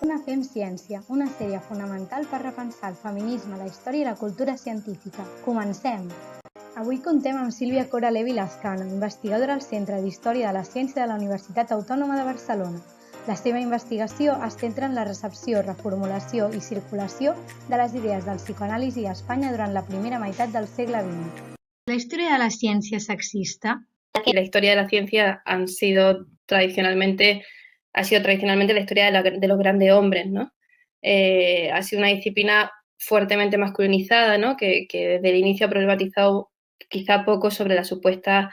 Una Fem Ciència, una sèrie fonamental per repensar el feminisme, la història i la cultura científica. Comencem! Avui contem amb Sílvia Cora Levi Lascano, investigadora al Centre d'Història de la Ciència de la Universitat Autònoma de Barcelona. La seva investigació es centra en la recepció, reformulació i circulació de les idees del psicoanàlisi a Espanya durant la primera meitat del segle XX. La història de la ciència sexista. La historia de la ciencia ha sido tradicionalmente la historia de los grandes hombres, ¿no? Ha sido una disciplina fuertemente masculinizada, ¿no? Que desde el inicio ha problematizado quizá poco sobre la supuesta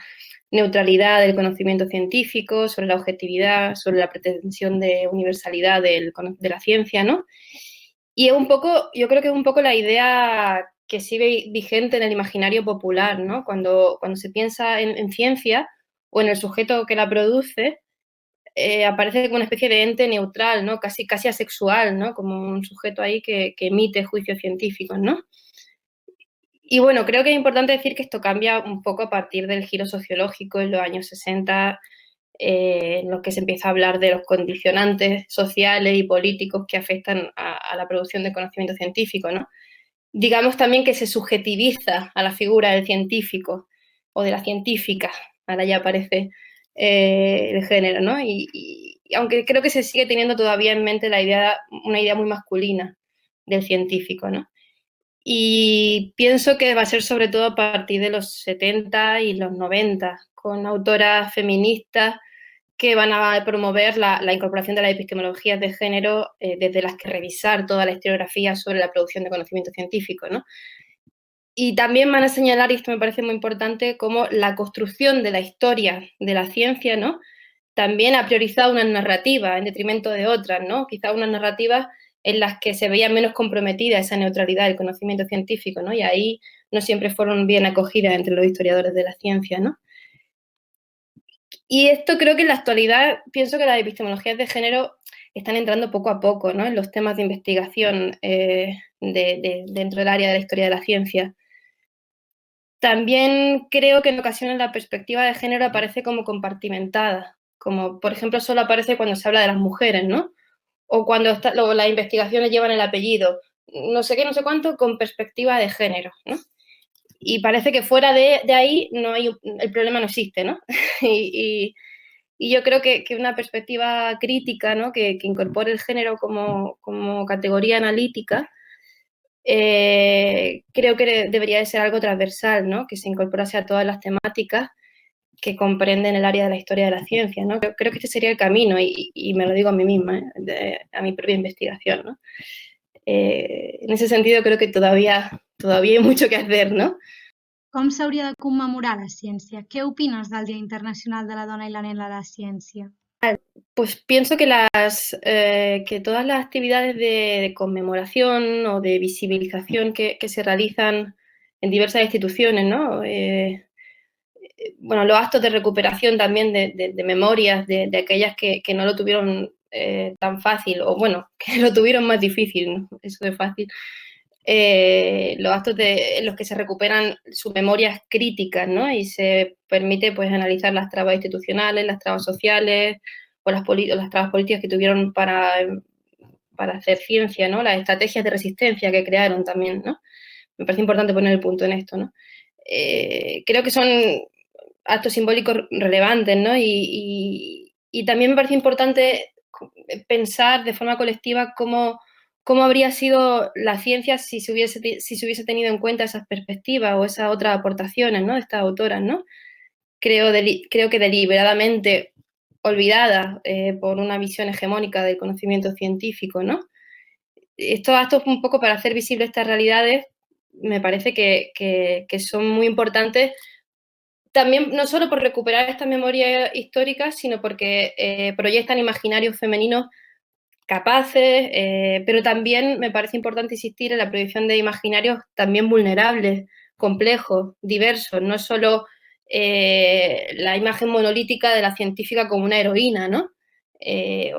neutralidad del conocimiento científico, sobre la objetividad, sobre la pretensión de universalidad de la ciencia, ¿no? Y es un poco, yo creo que es un poco la idea que sigue vigente en el imaginario popular, ¿no? Cuando se piensa en ciencia o en el sujeto que la produce, aparece como una especie de ente neutral, ¿no? Casi asexual, ¿no? Como un sujeto ahí que emite juicios científicos, ¿no? Y bueno, creo que es importante decir que esto cambia un poco a partir del giro sociológico en los años 60, en los que se empieza a hablar de los condicionantes sociales y políticos que afectan a la producción de conocimiento científico, ¿no? Digamos también que se subjetiviza a la figura del científico o de la científica, ahora ya aparece el género, ¿no? Y aunque creo que se sigue teniendo todavía en mente una idea muy masculina del científico, ¿no? Y pienso que va a ser sobre todo a partir de los 70 y los 90, con autoras feministas que van a promover la incorporación de las epistemologías de género, desde las que revisar toda la historiografía sobre la producción de conocimiento científico, ¿no? Y también van a señalar, y esto me parece muy importante, cómo la construcción de la historia de la ciencia, ¿no? También ha priorizado una narrativa en detrimento de otras, ¿no? Quizá unas narrativas en las que se veía menos comprometida esa neutralidad del conocimiento científico, ¿no? Y ahí no siempre fueron bien acogidas entre los historiadores de la ciencia, ¿no? Y esto creo que en la actualidad, pienso que las epistemologías de género están entrando poco a poco, ¿no? En los temas de investigación dentro del área de la historia de la ciencia. También creo que en ocasiones la perspectiva de género aparece como compartimentada, como por ejemplo solo aparece cuando se habla de las mujeres, ¿no? O cuando las investigaciones llevan el apellido, no sé qué, no sé cuánto, con perspectiva de género, ¿no? Y parece que fuera de ahí el problema no existe, ¿no? y yo creo que una perspectiva crítica, ¿no? que incorpore el género como categoría analítica, creo que debería de ser algo transversal, ¿no? Que se incorporase a todas las temáticas que comprenden el área de la historia de la ciencia, ¿no? Creo que este sería el camino y me lo digo a mí misma, a mi propia investigación, ¿no? En ese sentido creo que todavía hay mucho que hacer, ¿no? Com s'hauria de commemorar la ciència? Què opines del Dia Internacional de la Dona i la Nena a la Ciència? Pues pienso que que todas las actividades de conmemoración o de visibilización que se realizan en diversas instituciones, ¿no? Bueno, los actos de recuperación también de memorias de aquellas que no lo tuvieron tan fácil, o bueno, que lo tuvieron más difícil, ¿no? Eso es fácil. Los actos en los que se recuperan sus memorias críticas, ¿no? Y se permite, pues, analizar las trabas institucionales, las trabas sociales o las trabas políticas que tuvieron para hacer ciencia, ¿no? Las estrategias de resistencia que crearon también, ¿no? Me parece importante poner el punto en esto, ¿no? Creo que son actos simbólicos relevantes, ¿no? Y también me parece importante pensar de forma colectiva cómo habría sido la ciencia si se hubiese tenido en cuenta esas perspectivas o esas otras aportaciones, ¿no? De estas autoras, ¿no? Creo que deliberadamente olvidadas por una visión hegemónica del conocimiento científico, ¿no? Estos actos, un poco para hacer visibles estas realidades, me parece que son muy importantes también, no solo por recuperar esta memoria histórica, sino porque proyectan imaginarios femeninos capaces, pero también me parece importante insistir en la proyección de imaginarios también vulnerables, complejos, diversos, no solo la imagen monolítica de la científica como una heroína, ¿no?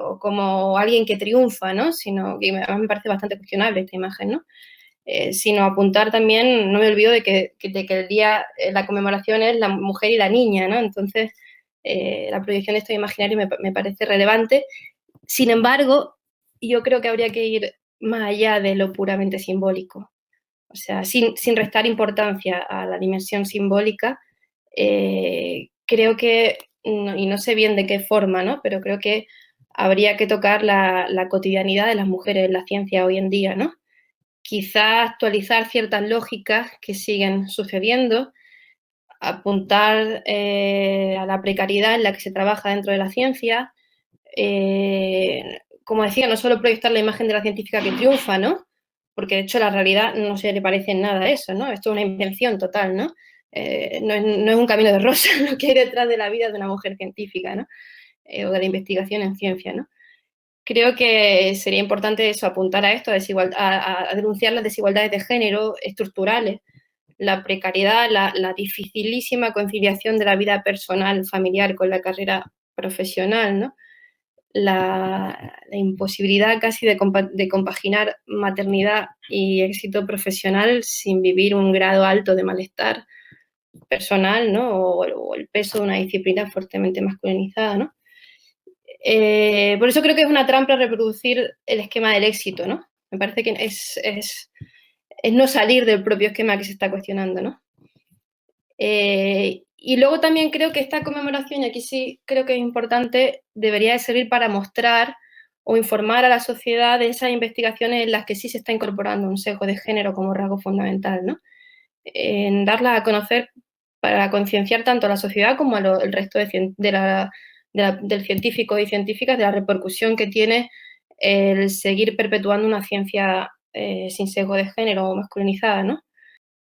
O como alguien que triunfa, ¿no? Sino que además me parece bastante cuestionable esta imagen, ¿no? Sino apuntar también, no me olvido de que el día, la conmemoración es la mujer y la niña, ¿no? Entonces, la proyección de estos imaginarios me parece relevante. Sin embargo, yo creo que habría que ir más allá de lo puramente simbólico. O sea, sin restar importancia a la dimensión simbólica, creo que, y no sé bien de qué forma, ¿no? Pero creo que habría que tocar la cotidianidad de las mujeres en la ciencia hoy en día, ¿no? Quizá actualizar ciertas lógicas que siguen sucediendo, apuntar a la precariedad en la que se trabaja dentro de la ciencia, como decía, no solo proyectar la imagen de la científica que triunfa, ¿no? Porque de hecho la realidad no se le parece en nada a eso, ¿no? Esto es una invención total, ¿no? No es un camino de rosa lo que hay detrás de la vida de una mujer científica, ¿no? O de la investigación en ciencia, ¿no? Creo que sería importante eso, apuntar a esto, a denunciar las desigualdades de género estructurales, la precariedad, la dificilísima conciliación de la vida personal, familiar con la carrera profesional, ¿no? La imposibilidad casi de compaginar maternidad y éxito profesional sin vivir un grado alto de malestar personal, ¿no? O el peso de una disciplina fuertemente masculinizada, ¿no? Por eso creo que es una trampa reproducir el esquema del éxito, ¿no? Me parece que es no salir del propio esquema que se está cuestionando, ¿no? Y luego también creo que esta conmemoración, y aquí sí creo que es importante, debería de servir para mostrar o informar a la sociedad de esas investigaciones en las que sí se está incorporando un sesgo de género como rasgo fundamental, ¿no? En darlas a conocer para concienciar tanto a la sociedad como al resto del científico y científicas de la repercusión que tiene el seguir perpetuando una ciencia sin sesgo de género o masculinizada, ¿no?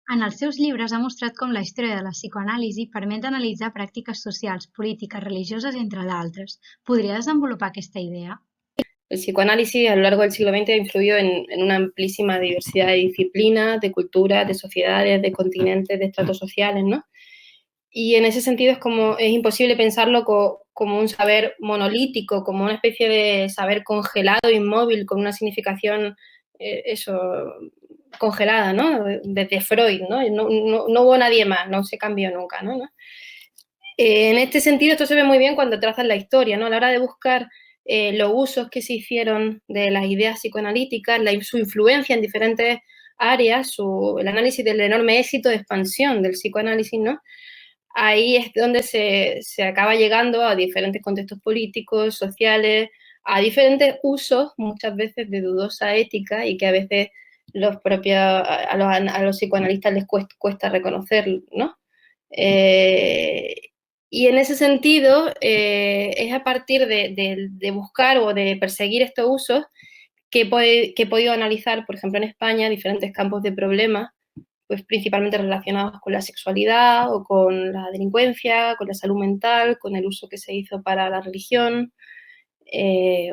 En els seus llibres ha mostrat com la història de la psicoanàlisi permet analitzar pràctiques socials, polítiques, religioses, entre d'altres. Podria desenvolupar aquesta idea? El psicoanálisis a lo largo del siglo XX ha influido en una amplísima diversidad de disciplinas, de culturas, de sociedades, de continentes, de estratos sociales, ¿no? Y en ese sentido es imposible pensarlo como un saber monolítico, como una especie de saber congelado, inmóvil, con una significación, congelada, ¿no? Desde Freud, ¿no? No hubo nadie más, no se cambió nunca, ¿no? En este sentido, esto se ve muy bien cuando trazas la historia, ¿no? A la hora de buscar los usos que se hicieron de las ideas psicoanalíticas, su influencia en diferentes áreas, el análisis del enorme éxito de expansión del psicoanálisis, ¿no? Ahí es donde se acaba llegando a diferentes contextos políticos, sociales, a diferentes usos, muchas veces de dudosa ética y que a veces a los psicoanalistas les cuesta reconocer, ¿no? Y en ese sentido, es a partir de buscar o de perseguir estos usos que he podido analizar, por ejemplo, en España, diferentes campos de problemas, pues principalmente relacionados con la sexualidad o con la delincuencia, con la salud mental, con el uso que se hizo para la religión,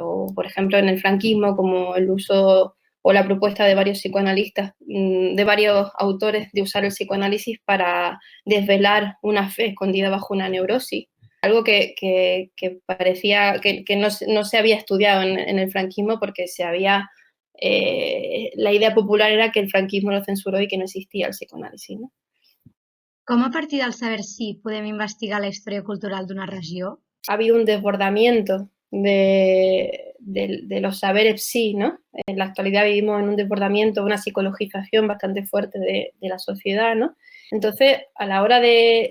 o por ejemplo en el franquismo, como el uso o la propuesta de varios psicoanalistas, de varios autores de usar el psicoanálisis para desvelar una fe escondida bajo una neurosis, algo que parecía que no se había estudiado en el franquismo porque la idea popular era que el franquismo lo censuró y que no existía el psicoanálisis, ¿no? Com a partir del saber sí podem investigar la història cultural d'una regió? Ha habido un desbordamiento de los saberes sí, ¿no? En la actualidad vivimos en un desbordamiento, una psicologización bastante fuerte de la sociedad, ¿no? Entonces, a la hora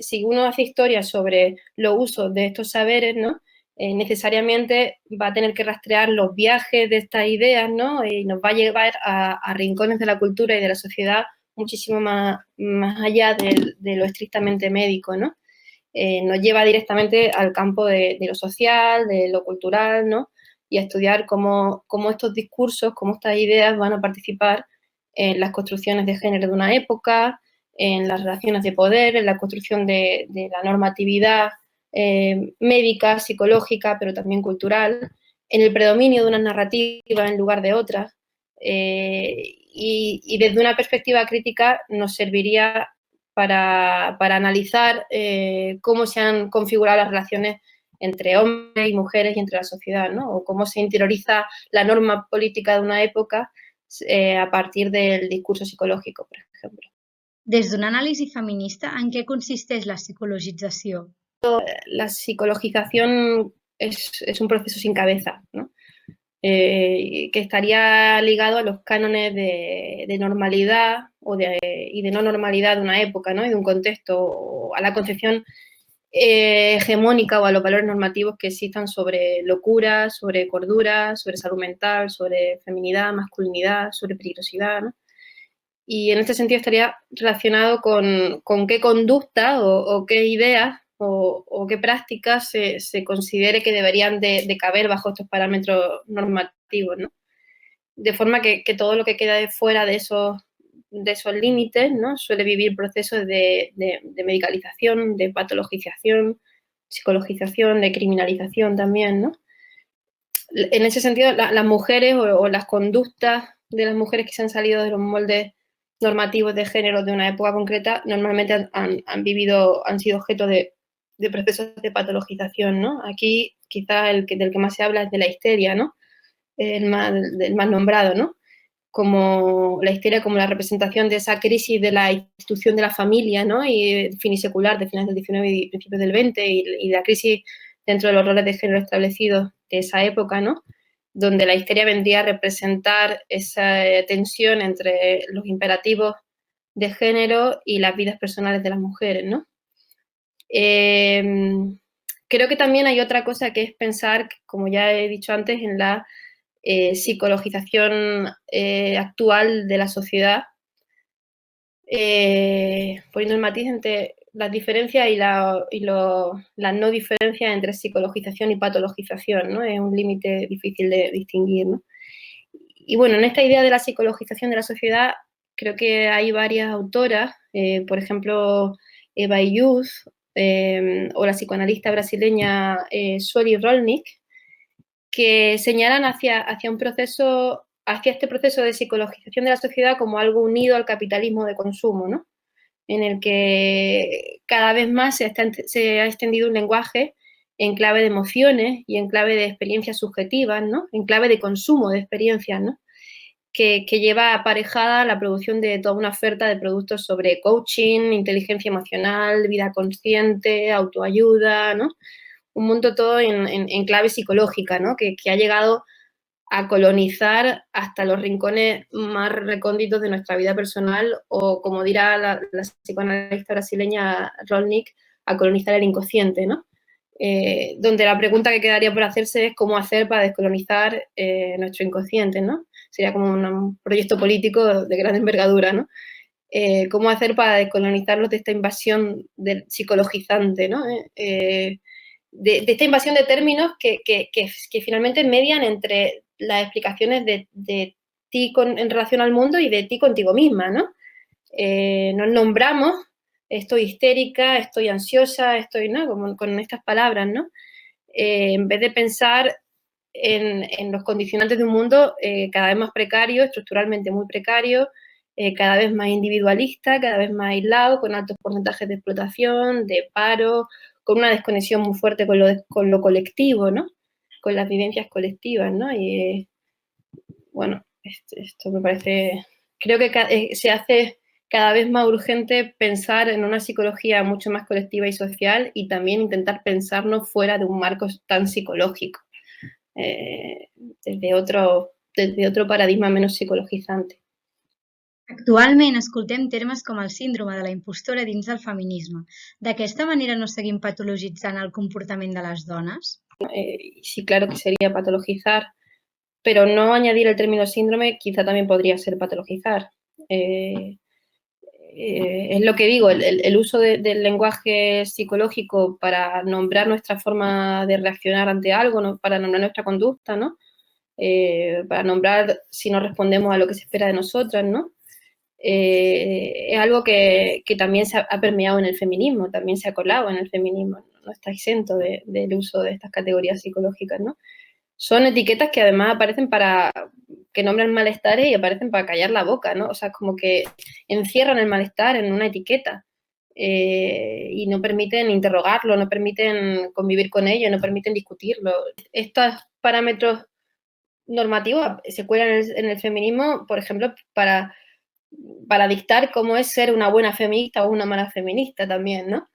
si uno hace historia sobre los usos de estos saberes, ¿no? Necesariamente va a tener que rastrear los viajes de estas ideas, ¿no? Y nos va a llevar a rincones de la cultura y de la sociedad muchísimo más allá de lo estrictamente médico, ¿no? Nos lleva directamente al campo de lo social, de lo cultural, ¿no? Y a estudiar cómo estos discursos, cómo estas ideas van a participar en las construcciones de género de una época, en las relaciones de poder, en la construcción de la normatividad médica, psicológica, pero también cultural, en el predominio de una narrativa en lugar de otras. Y desde una perspectiva crítica nos serviría para analizar cómo se han configurado las relaciones entre hombres y mujeres y entre la sociedad, ¿no? O cómo se interioriza la norma política de una época a partir del discurso psicológico, por ejemplo. Des d'una anàlisi feminista, en què consisteix la psicologització? La psicologización es un proceso sin cabeza, ¿no? que estaría ligado a los cánones de normalidad y de no normalidad de una época, ¿no? Y de un contexto, o a la concepción hegemónica o a los valores normativos que existan sobre locura, sobre cordura, sobre salud mental, sobre feminidad, masculinidad, sobre peligrosidad, ¿no? Y en este sentido estaría relacionado con qué conducta o qué ideas o qué prácticas se considere que deberían de caber bajo estos parámetros normativos, ¿no? De forma que todo lo que queda de fuera de esos límites, ¿no? Suele vivir procesos de medicalización, de patologización, psicologización, de criminalización también, ¿no? En ese sentido, las mujeres o las conductas de las mujeres que se han salido de los moldes normativos de género de una época concreta, normalmente han sido objeto de procesos de patologización, ¿no? Aquí quizá del que más se habla es de la histeria, ¿no? El más nombrado, ¿no? Como la histeria como la representación de esa crisis de la institución de la familia, ¿no? Y finisecular de finales del XIX y principios del XX y la crisis dentro de los roles de género establecidos de esa época, ¿no? Donde la histeria vendría a representar esa tensión entre los imperativos de género y las vidas personales de las mujeres, ¿no? Creo que también hay otra cosa que es pensar, como ya he dicho antes, en la psicologización actual de la sociedad, poniendo el matiz entre las diferencias y las no diferencias entre psicologización y patologización, ¿no? Es un límite difícil de distinguir, ¿no? Y bueno, en esta idea de la psicologización de la sociedad, creo que hay varias autoras, por ejemplo, Eva Illouz, o la psicoanalista brasileña Sueli Rolnik, que señalan hacia este proceso de psicologización de la sociedad como algo unido al capitalismo de consumo, ¿no? En el que cada vez más se ha extendido un lenguaje en clave de emociones y en clave de experiencias subjetivas, ¿no? En clave de consumo de experiencias, ¿no? Que lleva aparejada la producción de toda una oferta de productos sobre coaching, inteligencia emocional, vida consciente, autoayuda, ¿no? Un mundo todo en clave psicológica, ¿no? Que ha llegado a colonizar hasta los rincones más recónditos de nuestra vida personal o, como dirá la psicoanalista brasileña Rolnik, a colonizar el inconsciente, ¿no? Donde la pregunta que quedaría por hacerse es cómo hacer para descolonizar nuestro inconsciente, ¿no? Sería como un proyecto político de gran envergadura, ¿no? Cómo hacer para descolonizarlos de esta invasión del psicologizante, ¿no? De esta invasión de términos que finalmente median entre las explicaciones de ti en relación al mundo y de ti contigo misma, ¿no? Nos nombramos, estoy histérica, estoy ansiosa, estoy, ¿no? Como con estas palabras, ¿no? En vez de pensar en los condicionantes de un mundo cada vez más precario, estructuralmente muy precario, cada vez más individualista, cada vez más aislado, con altos porcentajes de explotación, de paro, con una desconexión muy fuerte con lo colectivo, ¿no? Con las vivencias colectivas, ¿no? Y bueno, esto me parece, creo que se hace cada vez más urgente pensar en una psicología mucho más colectiva y social y también intentar pensarnos fuera de un marco tan psicológico, eh, desde otro paradigma menos psicologizante. Actualment escoltem termes com el síndrome de la impostora dins del feminisme. D'aquesta manera no seguim patologitzant el comportament de les dones? Sí, claro que sería patologizar, pero no añadir el término síndrome quizá también podría ser patologizar. Es lo que digo, el uso del lenguaje psicológico para nombrar nuestra forma de reaccionar ante algo, ¿no? Para nombrar nuestra conducta, ¿no? Para nombrar si no respondemos a lo que se espera de nosotras, ¿no? Es algo que también se ha permeado en el feminismo, también se ha colado en el feminismo, no está exento del uso de estas categorías psicológicas, ¿no? Son etiquetas que además aparecen que nombran malestares y aparecen para callar la boca, ¿no? O sea, como que encierran el malestar en una etiqueta y no permiten interrogarlo, no permiten convivir con ello, no permiten discutirlo. Estos parámetros normativos se cuelan en el feminismo, por ejemplo, para dictar cómo es ser una buena feminista o una mala feminista también, ¿no?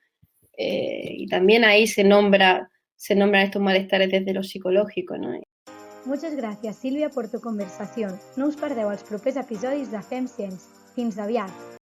Y también ahí se nombran estos malestares desde lo psicológico, ¿no? Muchas gracias, Sílvia, por tu conversación. No us perdeu els propers episodis de Fem Ciència. Fins aviat!